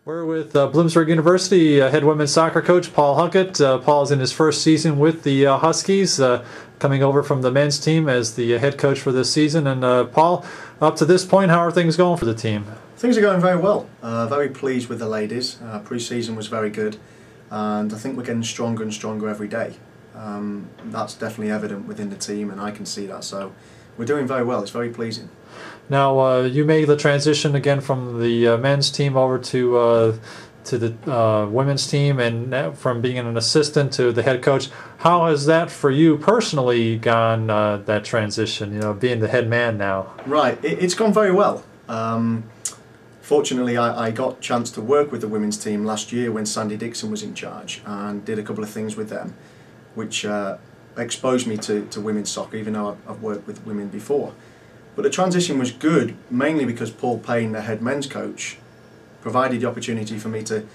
We're with Bloomsburg University head women's soccer coach Paul Huckett. Paul is in his first season with the Huskies, coming over from the men's team as the head coach for this season. And Paul, up to this point, how are things going for the team? Things are going very well. Very pleased with the ladies. Pre-season was very good, and I think we're getting stronger and stronger every day. That's definitely evident within the team, and I can see that. So we're doing very well. It's very pleasing. Now, you made the transition again from the men's team over to the women's team, and from being an assistant to the head coach. How has that for you personally gone, that transition, you know, being the head man now? Right, it's gone very well. Fortunately, I got a chance to work with the women's team last year when Sandy Dixon was in charge, and did a couple of things with them, which exposed me to women's soccer, even though I've worked with women before. But the transition was good, mainly because Paul Payne, the head men's coach, provided the opportunity for me to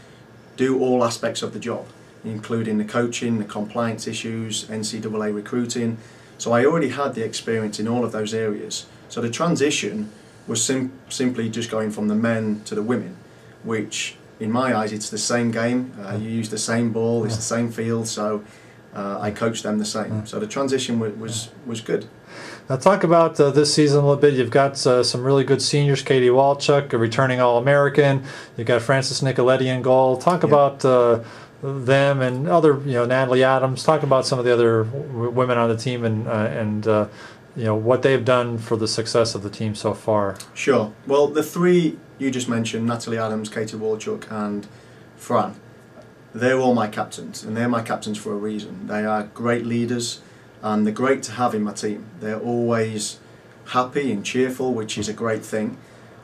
do all aspects of the job, including the coaching, the compliance issues, NCAA recruiting. So I already had the experience in all of those areas. So the transition was simply just going from the men to the women, which in my eyes it's the same game. You use the same ball, it's the same field, so I coached them the same. So the transition was good. Now talk about this season a little bit. You've got some really good seniors, Katie Walchuk, a returning All-American. You've got Frances Nicoletti in goal. Talk about them and other, you know, Natalie Adams. Talk about some of the other women on the team and you know, what they've done for the success of the team so far. Sure. Well, the three you just mentioned, Natalie Adams, Katie Walchuk and Fran, they're all my captains, and they're my captains for a reason. They are great leaders, and they're great to have in my team. They're always happy and cheerful, which is a great thing,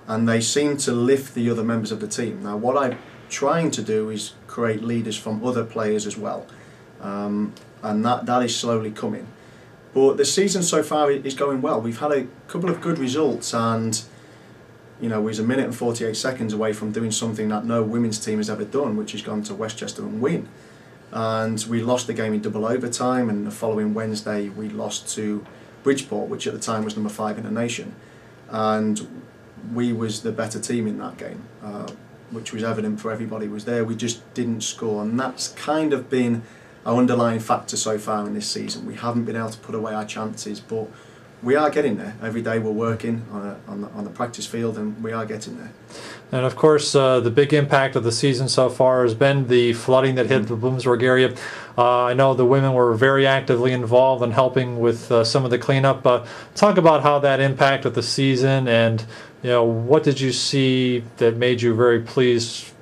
and they seem to lift the other members of the team. Now, what I'm trying to do is create leaders from other players as well, and that is slowly coming. But the season so far is going well. We've had a couple of good results, and you know, we're a minute and 48 seconds away from doing something that no women's team has ever done, which has gone to Westchester and win. And we lost the game in double overtime, and the following Wednesday we lost to Bridgeport, which at the time was number 5 in the nation, and we was the better team in that game, which was evident for everybody who was there. We just didn't score, and that's kind of been our underlying factor so far in this season. We haven't been able to put away our chances, but we are getting there. Every day we're working on the practice field, and we are getting there. And of course, the big impact of the season so far has been the flooding that hit the Bloomsburg area. I know the women were very actively involved in helping with some of the cleanup. Talk about how that impacted the season, and you know, what did you see that made you very pleased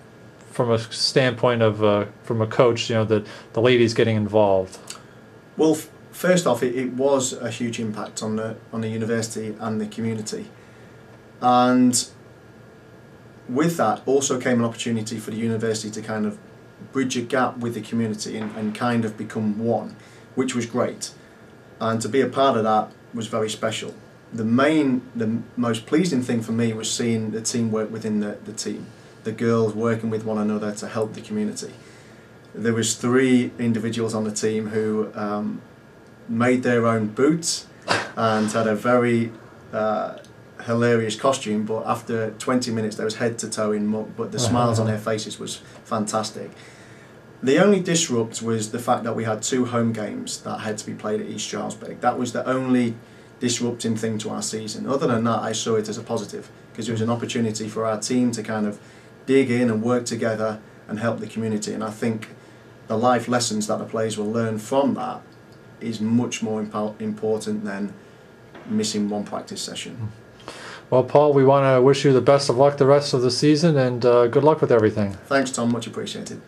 from a standpoint of from a coach, you know, that the ladies getting involved? Well, first off, it was a huge impact on the university and the community, and with that also came an opportunity for the university to kind of bridge a gap with the community and kind of become one, which was great, and to be a part of that was very special. The most pleasing thing for me was seeing the teamwork within the team, the girls working with one another to help the community. There was 3 individuals on the team who made their own boots and had a very hilarious costume, but after 20 minutes they was head to toe in muck, but the smiles on their faces was fantastic. The only disrupt was the fact that we had 2 home games that had to be played at East Stroudsburg. That was the only disrupting thing to our season. Other than that, I saw it as a positive, because it was an opportunity for our team to kind of dig in and work together and help the community, and I think the life lessons that the players will learn from that is much more important than missing one practice session. Well, Paul, we want to wish you the best of luck the rest of the season, and good luck with everything. Thanks, Tom. Much appreciated.